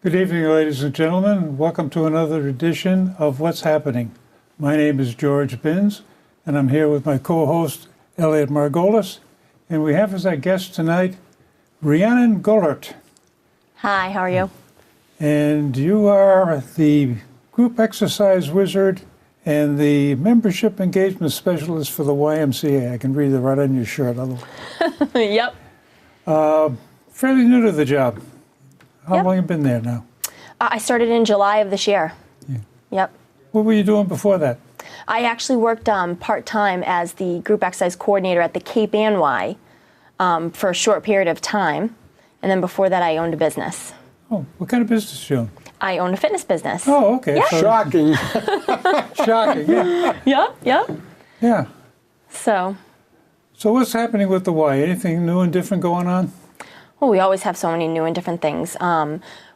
Good evening, ladies and gentlemen. Welcome to another edition of What's Happening. My name is George Binns, and I'm here with my co-host, Elliot Margolis. And we have as our guest tonight, Rhiannon Goehleert. Hi, how are you? And you are the group exercise wizard and the membership engagement specialist for the YMCA. I can read it right on your shirt. Yep. Fairly new to the job. How long have you been there now? I started in July of this year. Yeah. Yep. What were you doing before that? I actually worked part-time as the group exercise coordinator at the Cape Ann for a short period of time. And then before that, I owned a business. Oh, what kind of business do you own? I owned a fitness business. Oh, okay. Yeah. So, Shocking. shocking, yeah. Yep. Yeah. So what's happening with the Y? Anything new and different going on? well, we always have so many new and different things.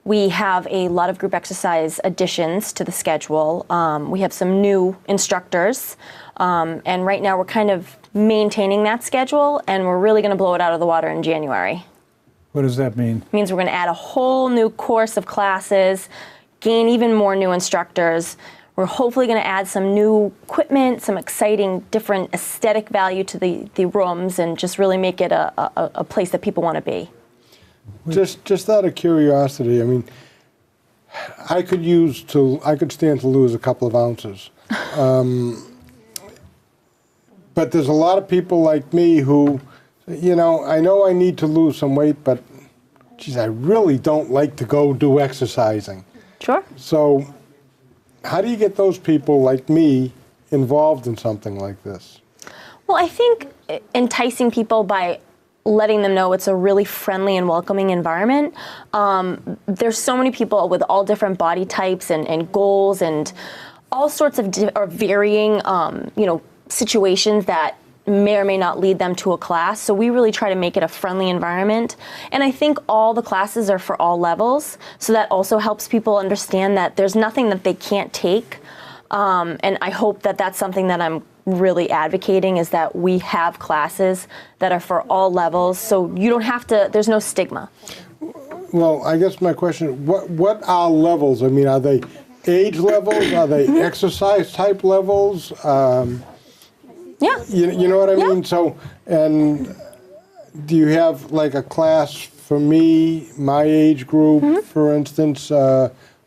We have a lot of group exercise additions to the schedule. We have some new instructors. And right now we're kind of maintaining that schedule, and we're really going to blow it out of the water in January. What does that mean? It means we're going to add a whole new course of classes, gain even more new instructors. We're hopefully going to add some new equipment, some exciting different aesthetic value to the rooms, and just really make it a place that people want to be. Just out of curiosity, I mean, I could stand to lose a couple of ounces. But there's a lot of people like me who, I know I need to lose some weight, but geez, I really don't like to go do exercising. Sure. So how do you get those people like me involved in something like this? Well, I think enticing people by letting them know it's a really friendly and welcoming environment. There's so many people with all different body types and goals and all sorts of varying, situations that may or may not lead them to a class. So we really try to make it a friendly environment. And I think all the classes are for all levels. So that also helps people understand that there's nothing that they can't take. And I hope that that's something that I'm really advocating, is that we have classes that are for all levels. So you don't have to, there's no stigma. Well, I guess my question, what are levels? I mean, are they age levels? Are they exercise type levels? Yeah. You know what I mean? Yeah. So, and do you have like a class for me, my age group, for instance,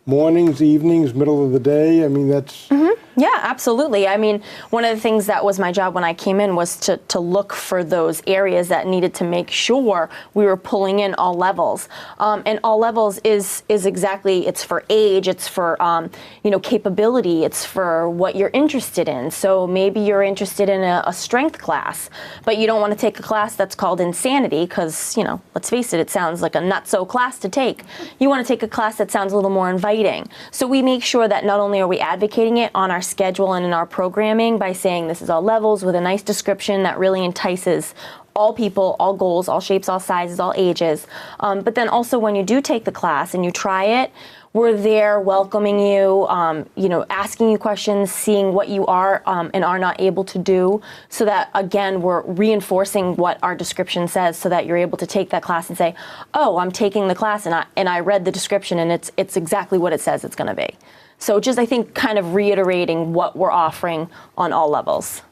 mornings, evenings, middle of the day? I mean, that's... Yeah, absolutely. I mean, one of the things that was my job when I came in was to look for those areas that needed to make sure we were pulling in all levels. And all levels is exactly, it's for age, it's for, capability, it's for what you're interested in. So maybe you're interested in a strength class, but you don't want to take a class that's called insanity because, let's face it, it sounds like a not-so class to take. You want to take a class that sounds a little more inviting. So we make sure that not only are we advocating it on our schedule and in our programming by saying this is all levels with a nice description that really entices all people, all goals, all shapes, all sizes, all ages. But then also when you do take the class and you try it, we're there welcoming you, asking you questions, seeing what you are and are not able to do, so that, again, we're reinforcing what our description says so that you're able to take that class and say, oh, I'm taking the class and I read the description and it's exactly what it says it's going to be. So just, I think, kind of reiterating what we're offering on all levels.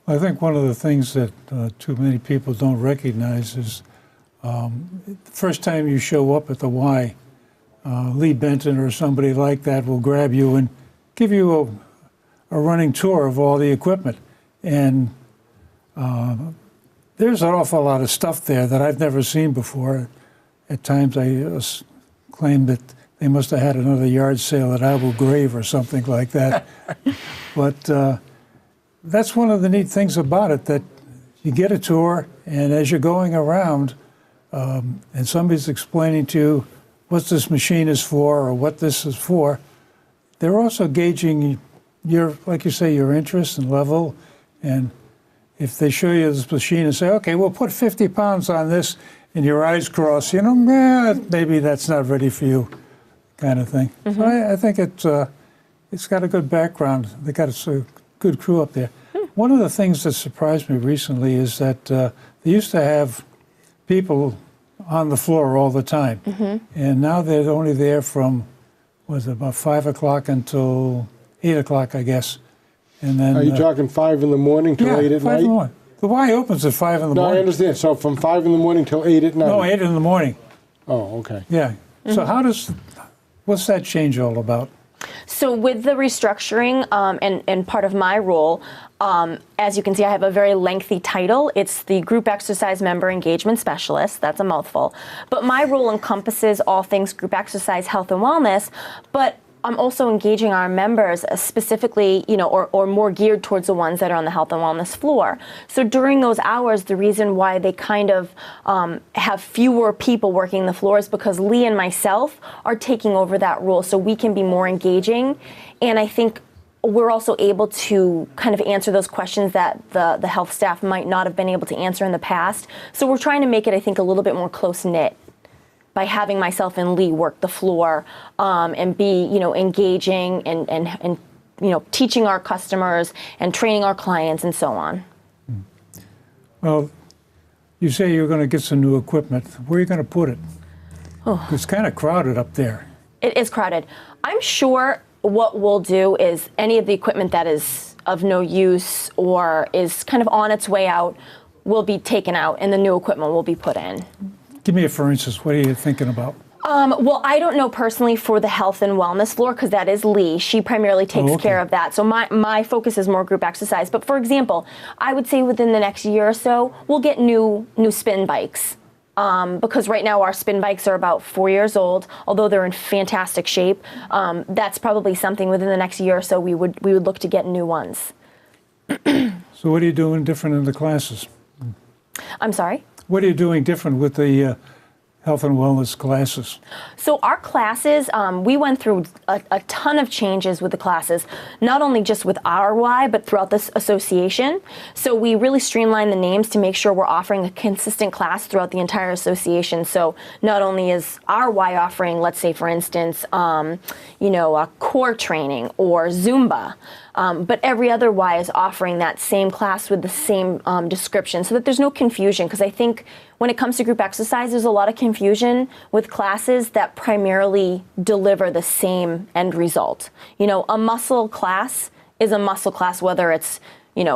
I think one of the things that too many people don't recognize is the first time you show up at the Y, Lee Benton or somebody like that will grab you and give you a running tour of all the equipment. And there's an awful lot of stuff there that I've never seen before. At times I claim that they must have had another yard sale at Abu Ghraib or something like that. But that's one of the neat things about it, that you get a tour, and as you're going around, and somebody's explaining to you what this machine is for or what this is for, they're also gauging your, like you say, your interest and level. And if they show you this machine and say, okay, we'll put 50 pounds on this, and your eyes cross, maybe that's not ready for you, kind of thing. So I think it's got a good background. They got a good crew up there. One of the things that surprised me recently is that they used to have people on the floor all the time. And now they're only there from, was it about 5 o'clock until 8 o'clock, I guess. And then Are you talking 5 in the morning till 8 at 5 in the night? morning. The Y opens at 5 in the No, I morning. understand. So from 5 in the morning till 8 at night? No, 8 in the morning. Oh, okay. Yeah. So what's that change all about? So with the restructuring and part of my role, as you can see, I have a very lengthy title. It's the Group Exercise Member Engagement Specialist. That's a mouthful. But my role encompasses all things group exercise, health, and wellness. But I'm also engaging our members specifically, or more geared towards the ones that are on the health and wellness floor. So during those hours, the reason why they kind of have fewer people working the floor is because Lee and myself are taking over that role so we can be more engaging. And I think we're also able to kind of answer those questions that the health staff might not have been able to answer in the past. So we're trying to make it, I think, a little bit more close-knit by having myself and Lee work the floor and be, engaging and teaching our customers and training our clients and so on. Well, you say you're going to get some new equipment. Where are you going to put it? Oh. It's kind of crowded up there. It is crowded. I'm sure what we'll do is any of the equipment that is of no use or is kind of on its way out will be taken out and the new equipment will be put in. Give me a for instance. What are you thinking about? Well, I don't know personally for the health and wellness floor because that is Lee. She primarily takes care of that. So my focus is more group exercise. But for example, I would say within the next year or so, we'll get new spin bikes. Because right now our spin bikes are about 4 years old, although they're in fantastic shape. That's probably something within the next year or so we would look to get new ones. So what are you doing different in the classes? I'm sorry? What are you doing different with the health and wellness classes? So our classes, we went through a ton of changes with the classes, not only just with our Y, but throughout this association. So we really streamlined the names to make sure we're offering a consistent class throughout the entire association. So not only is our Y offering, let's say for instance, a core training or Zumba, but every other Y is offering that same class with the same description so that there's no confusion. Because I think when it comes to group exercise, there's a lot of confusion with classes that primarily deliver the same end result. A muscle class is a muscle class, whether it's,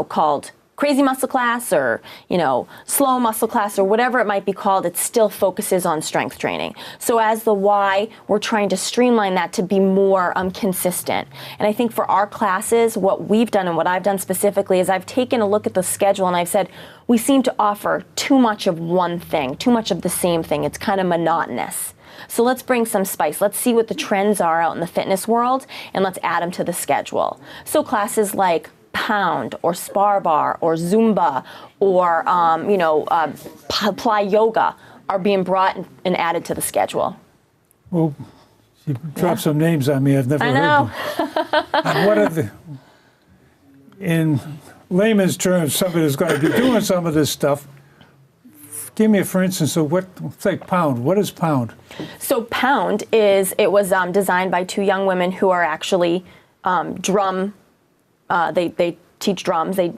called crazy muscle class or, slow muscle class or whatever it might be called, it still focuses on strength training. So as the Y, we're trying to streamline that to be more consistent. And I think for our classes, what we've done and what I've done specifically is I've taken a look at the schedule and I've said, we seem to offer too much of one thing, too much of the same thing. It's kind of monotonous. So let's bring some spice. Let's see what the trends are out in the fitness world and let's add them to the schedule. So classes like pound or spar bar or Zumba or ply yoga are being brought and added to the schedule. Well, you dropped some names on me I've never heard of. What are in layman's terms, somebody who's going to be doing some of this stuff, give me a for instance of it's like pound. What is pound? So pound was designed by two young women who are actually drum. They teach drums. They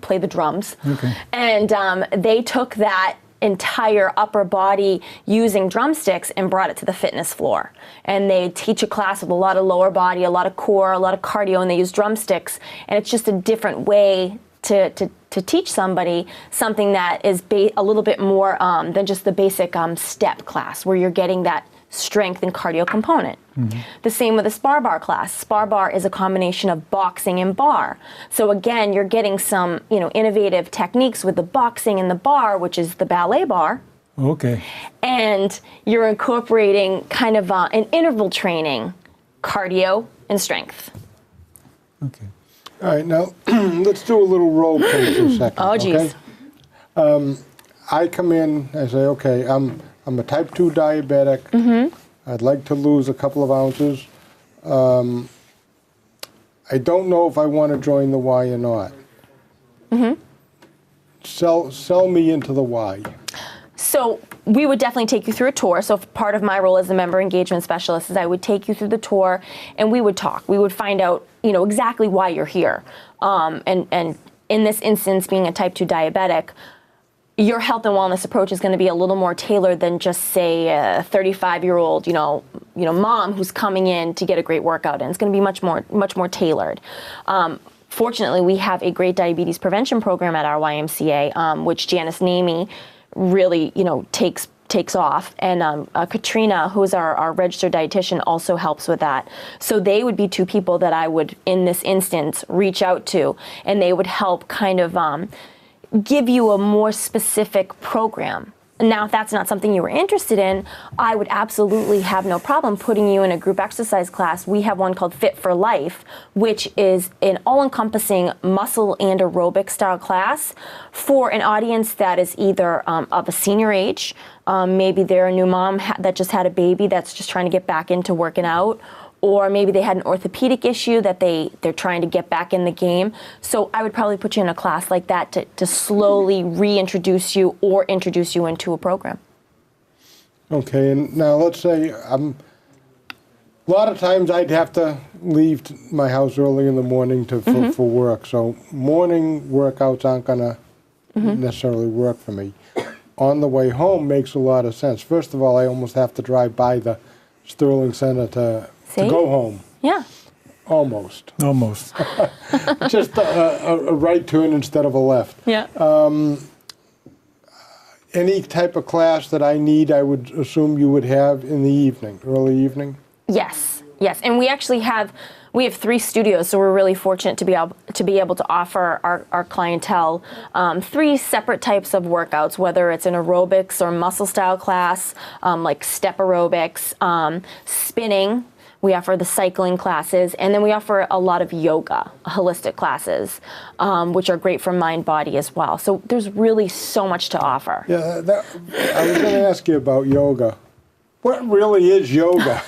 play the drums. Okay. And they took that entire upper body using drumsticks and brought it to the fitness floor. And they teach a class with a lot of lower body, a lot of core, a lot of cardio, and they use drumsticks. And it's just a different way to teach somebody something that is a little bit more than just the basic step class where you're getting that strength and cardio component. Mm-hmm. The same with a spar bar class. Spar bar is a combination of boxing and bar. So again, you're getting some, innovative techniques with the boxing and the bar, which is the ballet bar. Okay. And you're incorporating kind of an interval training, cardio and strength. Okay. All right, now let's do a little role play for a second. Oh, geez. Okay? I come in, I say, okay, I'm a type 2 diabetic. Mm-hmm. I'd like to lose a couple of ounces. I don't know if I want to join the Y or not. Mm-hmm. Sell me into the Y. So we would definitely take you through a tour. So part of my role as a member engagement specialist is I would take you through the tour and we would talk. We would find out, exactly why you're here. And in this instance, being a type 2 diabetic, your health and wellness approach is going to be a little more tailored than just say a 35-year-old, mom who's coming in to get a great workout in. It's going to be much more tailored. Fortunately, we have a great diabetes prevention program at our YMCA, which Janice Namey really, takes off. And Katrina, who's our registered dietitian, also helps with that. So they would be two people that I would, in this instance, reach out to, and they would help kind of give you a more specific program. Now, if that's not something you were interested in, I would absolutely have no problem putting you in a group exercise class. We have one called Fit for Life, which is an all-encompassing muscle and aerobic style class for an audience that is either of a senior age, maybe they're a new mom that just had a baby that's just trying to get back into working out, or maybe they had an orthopedic issue that they're trying to get back in the game. So I would probably put you in a class like that to slowly reintroduce you or introduce you into a program. Okay, and now let's say a lot of times I'd have to leave my house early in the morning for work, so morning workouts aren't going to necessarily work for me. On the way home makes a lot of sense. First of all, I almost have to drive by the Sterling Center to go home. Yeah. Almost. Just a right turn instead of a left. Yeah. Any type of class that I need, I would assume you would have in the evening, early evening? Yes. And we actually have 3 studios, so we're really fortunate to be able to offer our clientele 3 separate types of workouts, whether it's an aerobics or muscle style class, like step aerobics, spinning. We offer the cycling classes, and then we offer a lot of yoga, holistic classes, which are great for mind, body as well. So there's really so much to offer. Yeah, I was going to ask you about yoga. What really is yoga?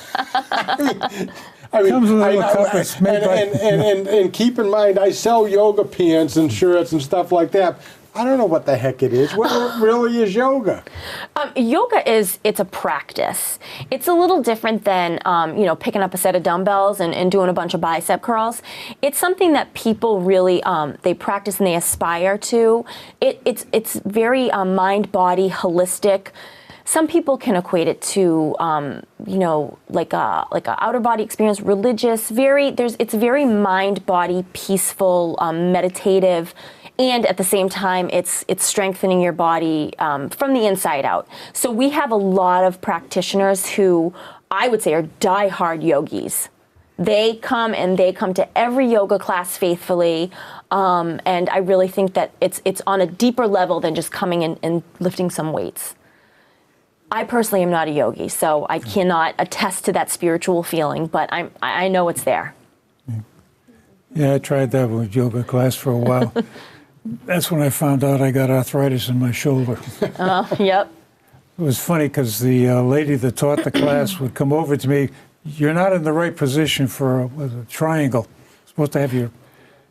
I mean, Comes with a little cup that's made and keep in mind, I sell yoga pants and shirts and stuff like that. I don't know what the heck it is. What really is yoga? Yoga it's a practice. It's a little different than, picking up a set of dumbbells and doing a bunch of bicep curls. It's something that people really, they practice and they aspire to. It's very mind-body holistic. Some people can equate it to, like a outer body experience, religious. It's very mind-body, peaceful, meditative. And at the same time, it's strengthening your body from the inside out. So we have a lot of practitioners who I would say are die-hard yogis. They come to every yoga class faithfully, and I really think that it's on a deeper level than just coming in and lifting some weights. I personally am not a yogi, so I cannot attest to that spiritual feeling, but I know it's there. Yeah, I tried that with yoga class for a while. That's when I found out I got arthritis in my shoulder. Oh, yep. It was funny because the lady that taught the class would come over to me. You're not in the right position for a triangle. You're supposed to have your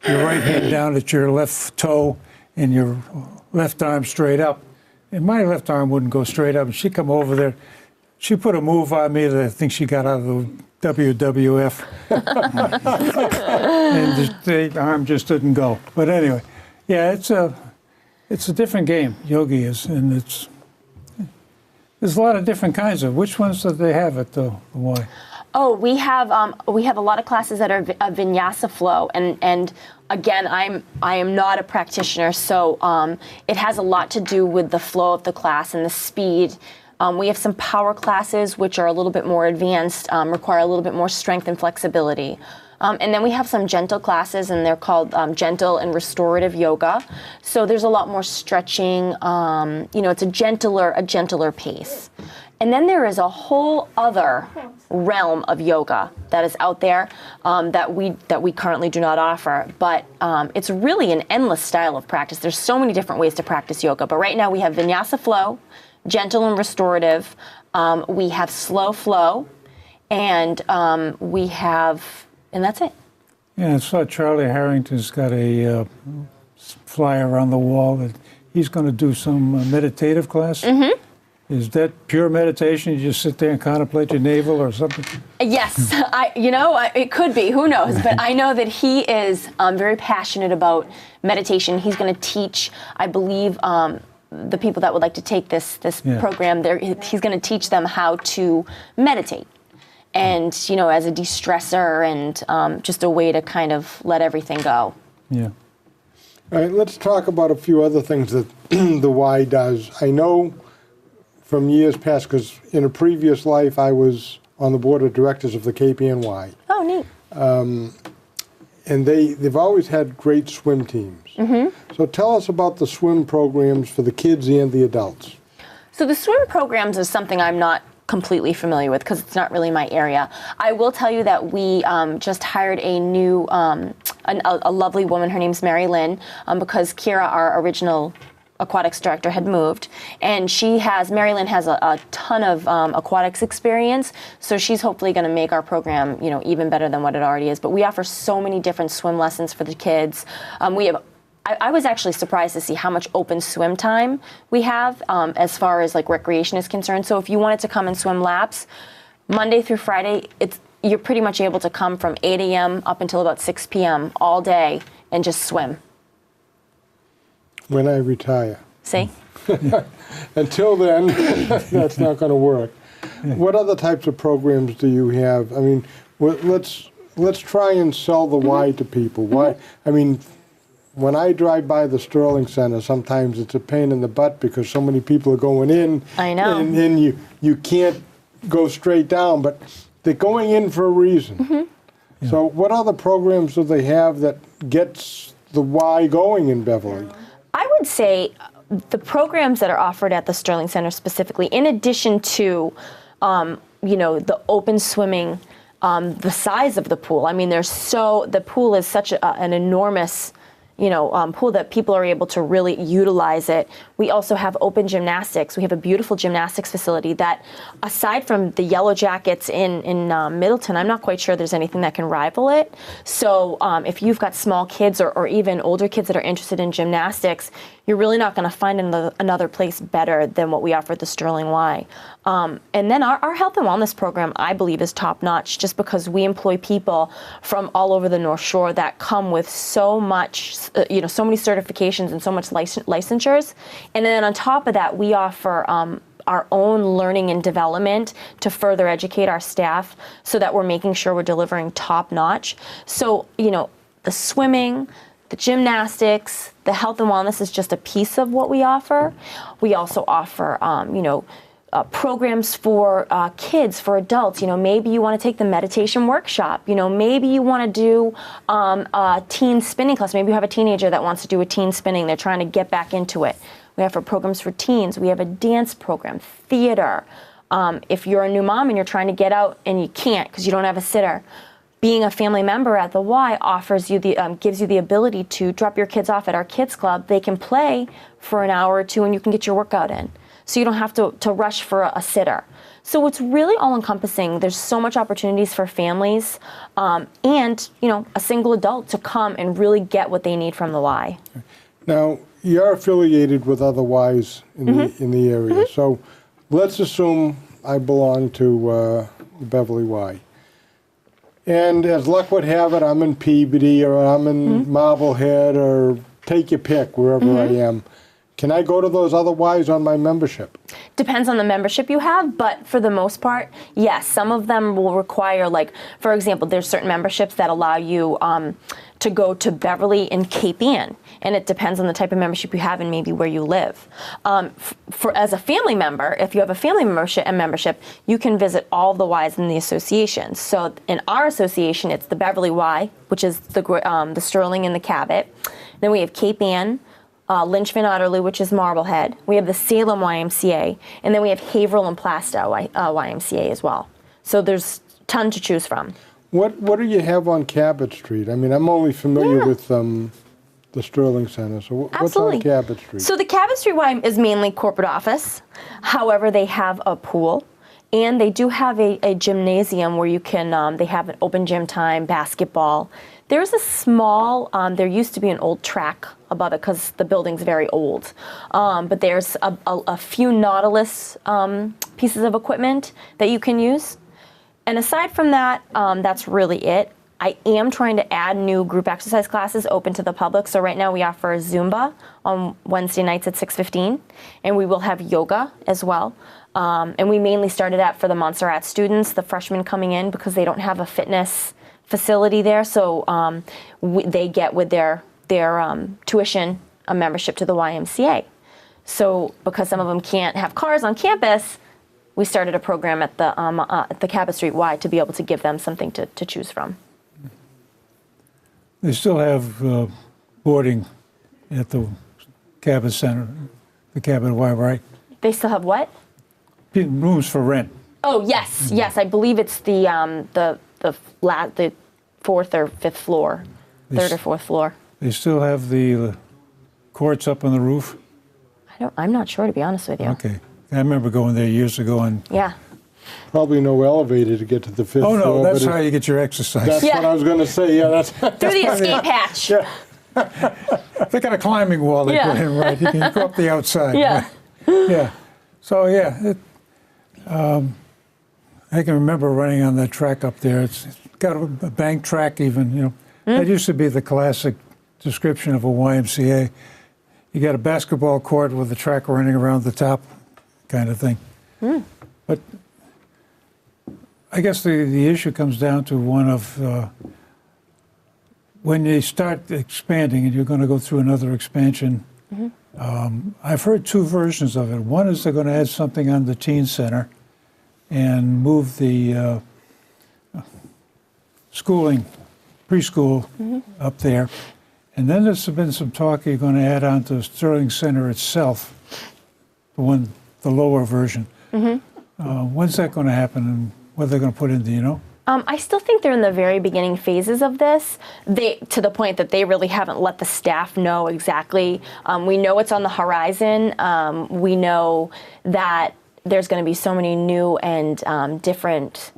right hand down at your left toe and your left arm straight up. And my left arm wouldn't go straight up. And she'd come over there. She put a move on me that I think she got out of the WWF. And the arm just didn't go. But anyway. Yeah, it's a different game, yogi is, and there's a lot of different kinds of. Which ones do they have at the Y? Oh, we have a lot of classes that are a vinyasa flow, and again, I am not a practitioner, so it has a lot to do with the flow of the class and the speed. We have some power classes which are a little bit more advanced, require a little bit more strength and flexibility. And then we have some gentle classes, and they're called gentle and restorative yoga. So there's a lot more stretching. It's a gentler pace. And then there is a whole other realm of yoga that is out there that we currently do not offer. But it's really an endless style of practice. There's so many different ways to practice yoga. But right now we have vinyasa flow, gentle and restorative. We have slow flow, and we have. And that's it. Yeah, I saw Charlie Harrington's got a flyer on the wall that he's going to do some meditative class. Mm-hmm. Is that pure meditation? You just sit there and contemplate your navel or something? Yes, it could be. Who knows? But I know that he is very passionate about meditation. He's going to teach, I believe, the people that would like to take this Yeah. program, he's going to teach them how to meditate, and as a de-stressor and just a way to kind of let everything go. Yeah. All right, let's talk about a few other things that the Y does. I know from years past, because in a previous life I was on the board of directors of the KPNY, Oh, neat. and they've always had great swim teams. So tell us about the swim programs for the kids and the adults. So the swim programs is something I'm not completely familiar with because it's not really my area. I will tell you that we just hired a new, a lovely woman. Her name's Mary Lynn, because Kira, our original aquatics director, had moved, and Mary Lynn has a ton of aquatics experience, so she's hopefully going to make our program, even better than what it already is. But we offer so many different swim lessons for the kids. I was actually surprised to see how much open swim time we have as far as like recreation is concerned. So if you wanted to come and swim laps, Monday through Friday, you're pretty much able to come from 8 a.m. up until about 6 p.m. all day and just swim. When I retire. See? Until then, that's not going to work. What other types of programs do you have? I mean, let's try and sell the Y to people. Why? I mean, when I drive by the Sterling Center, sometimes it's a pain in the butt because so many people are going in. I know. And then you can't go straight down, but they're going in for a reason. So what other programs do they have that gets the Y going in Beverly? I would say the programs that are offered at the Sterling Center specifically, in addition to, the open swimming, the size of the pool. I mean, the pool is such an enormous, pool that people are able to really utilize it. We also have open gymnastics. We have a beautiful gymnastics facility that, aside from the Yellow Jackets in Middleton, I'm not quite sure there's anything that can rival it. So if you've got small kids or even older kids that are interested in gymnastics, you're really not going to find another place better than what we offer at the Sterling Y. And then our health and wellness program, I believe, is top notch just because we employ people from all over the North Shore that come with so much, so many certifications and so much licensures. And then on top of that, we offer our own learning and development to further educate our staff so that we're making sure we're delivering top notch. So, the swimming, the gymnastics, the health and wellness is just a piece of what we offer. We also offer, programs for kids, for adults. Maybe you want to take the meditation workshop. Maybe you want to do a teen spinning class. Maybe you have a teenager that wants to do a teen spinning. They're trying to get back into it. We offer programs for teens. We have a dance program, theater. If you're a new mom and you're trying to get out and you can't because you don't have a sitter, being a family member at the Y offers you gives you the ability to drop your kids off at our kids club. They can play for an hour or two and you can get your workout in. So you don't have to rush for a sitter. So it's really all encompassing. There's so much opportunities for families and a single adult to come and really get what they need from the Y. Now, you're affiliated with other Ys in the area. So let's assume I belong to Beverly Y. And as luck would have it, I'm in Peabody or I'm in Marblehead or take your pick, wherever I am. Can I go to those other Ys on my membership? Depends on the membership you have, but for the most part, yes. Some of them will require, like, for example, there's certain memberships that allow you to go to Beverly and Cape Ann, and it depends on the type of membership you have and maybe where you live. As a family member, if you have a family membership, you can visit all the Ys in the association. So in our association, it's the Beverly Y, which is the Sterling and the Cabot. Then we have Cape Ann, Lynchman Otterloo, which is Marblehead. We have the Salem YMCA, and then we have Haverhill and Plastow YMCA as well. So there's a ton to choose from. What do you have on Cabot Street? I mean, I'm only familiar with the Sterling Center. So what's on Cabot Street? So the Cabot Street Y is mainly corporate office. However, they have a pool. And they do have a gymnasium where you can, they have an open gym time, basketball. There's a small, there used to be an old track above it because the building's very old. But there's a few Nautilus pieces of equipment that you can use. And aside from that, that's really it. I am trying to add new group exercise classes open to the public. So right now we offer Zumba on Wednesday nights at 6:15, and we will have yoga as well. And we mainly started that for the Montserrat students, the freshmen coming in, because they don't have a fitness facility there. So they get with their tuition a membership to the YMCA. So because some of them can't have cars on campus, we started a program at the Cabot Street Y to be able to give them something to choose from. They still have boarding at the Cabot Center, the Cabot Y, right? They still have what? Rooms for rent. Oh yes, yes. I believe it's the fourth or fifth floor, third or fourth floor. They still have the courts up on the roof? I'm not sure, to be honest with you. Okay. I remember going there years ago and... Yeah. Probably no elevator to get to the fifth floor. Oh, no, that's but how you get your exercise. That's Yeah. what I was going to say. Yeah, that's... Through the escape hatch. Yeah. They got a climbing wall they Yeah. put in, right? You can go up the outside. Yeah. Yeah. So, yeah, I can remember running on that track up there. It's got a bank track even, you know. That used to be the classic description of a YMCA. You got a basketball court with a track running around the top kind of thing. But I guess the issue comes down to one of when you start expanding and you're going to go through another expansion, I've heard two versions of it. One is they're going to add something on the teen center and move the preschool up there. And then there's been some talk you're going to add on to Sterling Center itself, the lower version. When's that going to happen and what are they going to put in, do you know? I still think they're in the very beginning phases of this, to the point that they really haven't let the staff know exactly. We know it's on the horizon. We know that there's going to be so many new and different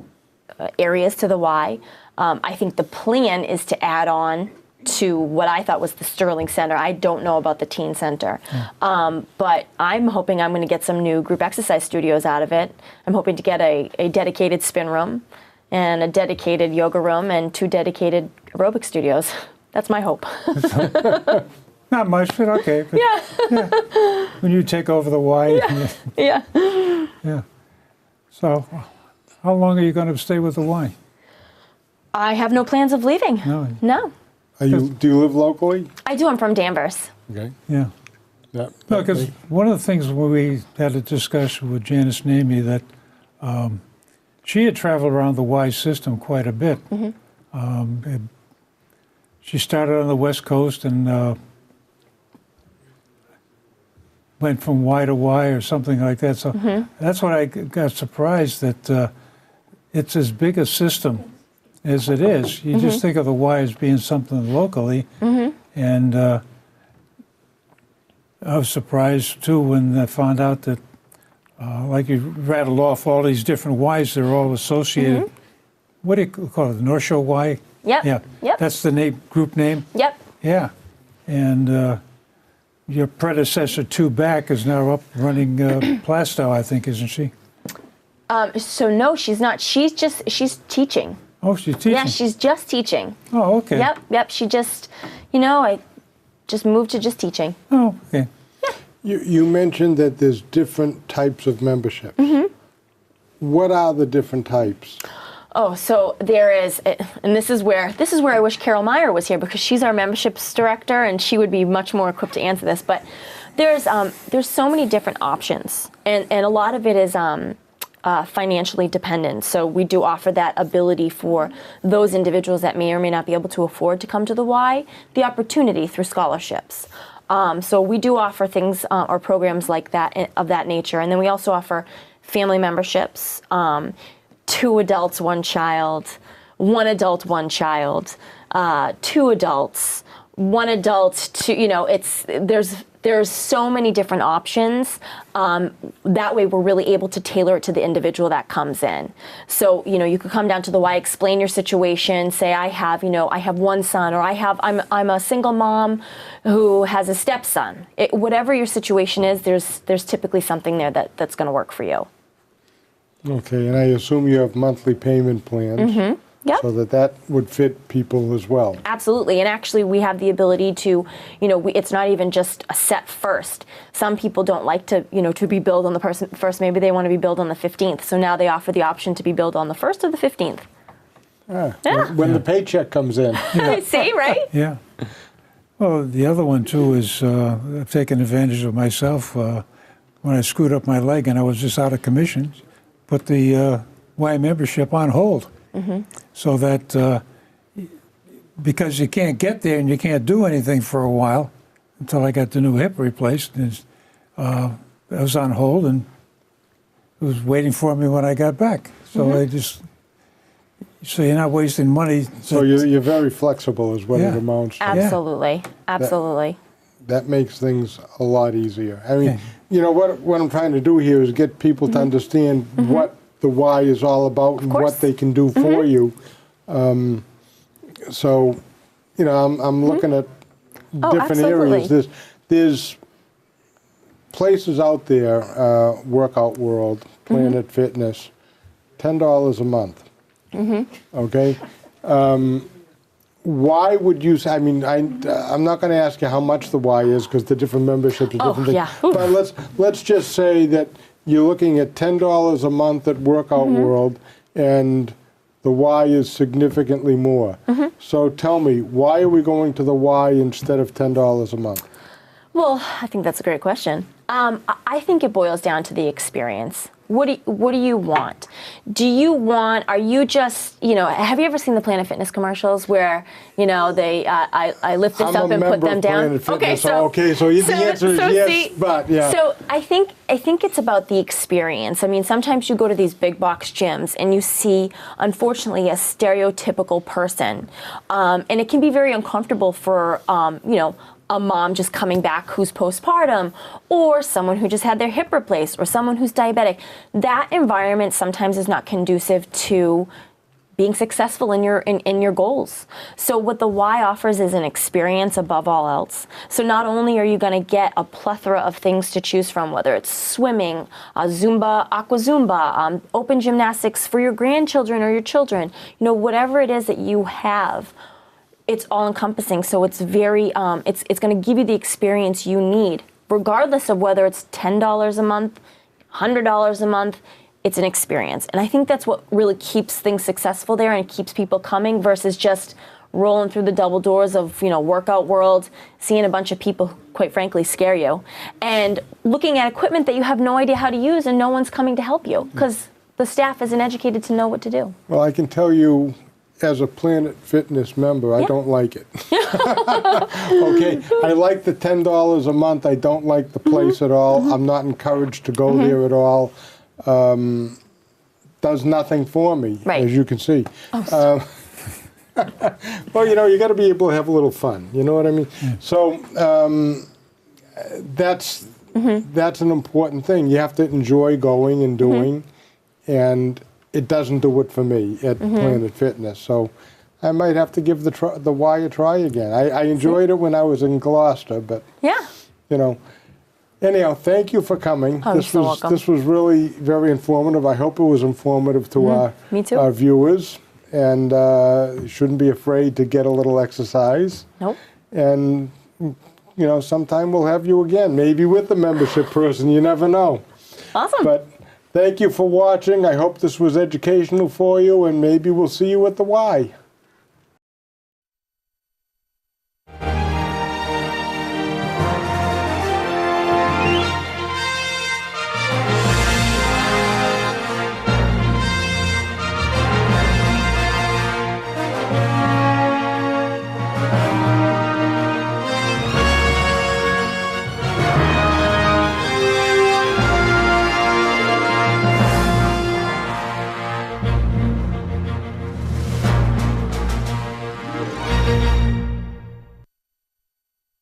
areas to the Y. I think the plan is to add on to what I thought was the Sterling Center. I don't know about the teen center. But I'm hoping I'm going to get some new group exercise studios out of it. I'm hoping to get a dedicated spin room and a dedicated yoga room and 2 dedicated aerobic studios. That's my hope. Not much, but okay. But yeah. When you take over the Y. Yeah. Yeah. So how long are you going to stay with the Y? I have no plans of leaving. No. Do you live locally? I do. I'm from Danvers. Okay. Yeah. Yeah. No, because one of the things when we had a discussion with Janice Namey that she had traveled around the Y system quite a bit. She started on the West Coast and went from Y to Y or something like that. So that's what I got surprised that it's as big a system as it is. You just think of the Y as being something locally. And I was surprised, too, when I found out that, like you rattled off all these different Ys, they're all associated. What do you call it, the North Shore Y? Yep. Yeah. Yep. That's the group name? Yep. Yeah. And your predecessor, two back, is now up running Plastow, I think, isn't she? So no, she's not. She's teaching. Oh, she's teaching? Yeah, she's just teaching. Oh, okay. Yep. She just, I just moved to just teaching. Oh, okay. You mentioned that there's different types of membership. What are the different types? Oh, so there is, and this is where I wish Carol Meyer was here, because she's our memberships director and she would be much more equipped to answer this. But there's so many different options, and a lot of it is financially dependent. So we do offer that ability for those individuals that may or may not be able to afford to come to the Y, the opportunity through scholarships. So we do offer things or programs like that, of that nature. And then we also offer family memberships, 2 adults, 1 child, 1 adult, 1 child, 2 adults, 1 adult, 2, there's so many different options. That way we're really able to tailor it to the individual that comes in. So, you could come down to the Y, explain your situation, say I have 1 son, or I'm a single mom who has a stepson. Whatever your situation is, there's typically something there that's going to work for you. Okay, and I assume you have monthly payment plans. Yep. So that would fit people as well. Absolutely, and actually we have the ability to, it's not even just a set first. Some people don't like to, to be billed on the first. Maybe they want to be billed on the 15th. So now they offer the option to be billed on the 1st or the 15th. Yeah. When the paycheck comes in. See, right? Yeah. Well, the other one too is I've taken advantage of myself when I screwed up my leg and I was just out of commission. Put the Y membership on hold, so that because you can't get there and you can't do anything for a while until I got the new hip replaced. And, I was on hold and it was waiting for me when I got back. So so you're not wasting money. So you're very flexible is what it amounts to. Absolutely, absolutely. That makes things a lot easier. I mean, what I'm trying to do here is get people to understand what the Y is all about and what they can do for you. So, I'm looking at different areas. There's places out there, Workout World, Planet Fitness, $10 a month. Okay? Why would you say, I'm not going to ask you how much the Y is because the different memberships are different things. Yeah. But let's just say that you're looking at $10 a month at Workout World and the Y is significantly more. So tell me, why are we going to the Y instead of $10 a month? Well, I think that's a great question. I think it boils down to the experience. What do you want? Are you just, have you ever seen the Planet Fitness commercials where, they, I lift this up and put them down? So the answer is yes, see, but yeah. So I think it's about the experience. Sometimes you go to these big box gyms and you see, unfortunately, a stereotypical person. And it can be very uncomfortable for, a mom just coming back who's postpartum, or someone who just had their hip replaced, or someone who's diabetic. That environment sometimes is not conducive to being successful in your goals. So what the Y offers is an experience above all else. So not only are you going to get a plethora of things to choose from, whether it's swimming, Zumba, aqua Zumba, open gymnastics for your grandchildren or your children, whatever it is that you have, it's all encompassing. So it's very, it's going to give you the experience you need, regardless of whether it's $10 a month, $100 a month. It's an experience. And I think that's what really keeps things successful there and keeps people coming versus just rolling through the double doors of, Workout World, seeing a bunch of people who, quite frankly, scare you, and looking at equipment that you have no idea how to use and no one's coming to help you because the staff isn't educated to know what to do. Well, I can tell you, as a Planet Fitness member, I don't like it. Okay, I like the $10 a month. I don't like the place at all. I'm not encouraged to go there at all. Does nothing for me, as you can see. Well, you got to be able to have a little fun. You know what I mean? So that's an important thing. You have to enjoy going and doing, and it doesn't do it for me at Planet Fitness. So I might have to give the Y a try again. I enjoyed it when I was in Gloucester, but anyhow, thank you for coming. Oh, you're so welcome. This was really very informative. I hope it was informative to our viewers, and shouldn't be afraid to get a little exercise. Nope. And sometime we'll have you again, maybe with the membership person. You never know. Awesome. But thank you for watching. I hope this was educational for you, and maybe we'll see you at the Y.